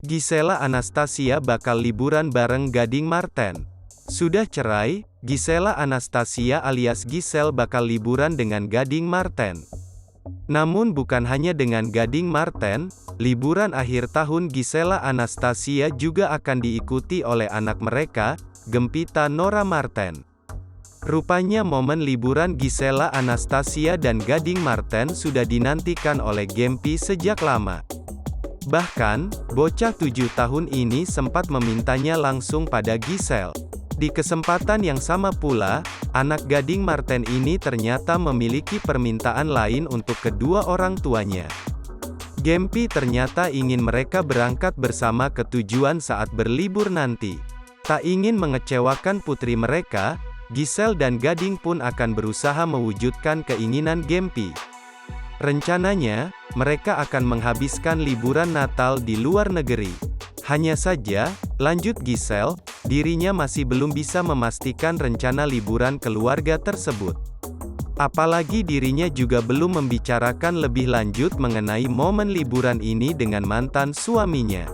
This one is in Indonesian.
Gisela Anastasia bakal liburan bareng Gading Marten. Sudah cerai, Gisela Anastasia alias Giselle bakal liburan dengan Gading Marten. Namun bukan hanya dengan Gading Marten, liburan akhir tahun Gisela Anastasia juga akan diikuti oleh anak mereka, Gempita Nora Marten. Rupanya momen liburan Gisela Anastasia dan Gading Marten sudah dinantikan oleh Gempi sejak lama. Bahkan, bocah 7 tahun ini sempat memintanya langsung pada Giselle. Di kesempatan yang sama pula, anak Gading Marten ini ternyata memiliki permintaan lain untuk kedua orang tuanya. Gempi ternyata ingin mereka berangkat bersama ke tujuan saat berlibur nanti. Tak ingin mengecewakan putri mereka, Giselle dan Gading pun akan berusaha mewujudkan keinginan Gempi. Rencananya, mereka akan menghabiskan liburan Natal di luar negeri. Hanya saja, lanjut Giselle, dirinya masih belum bisa memastikan rencana liburan keluarga tersebut. Apalagi dirinya juga belum membicarakan lebih lanjut mengenai momen liburan ini dengan mantan suaminya.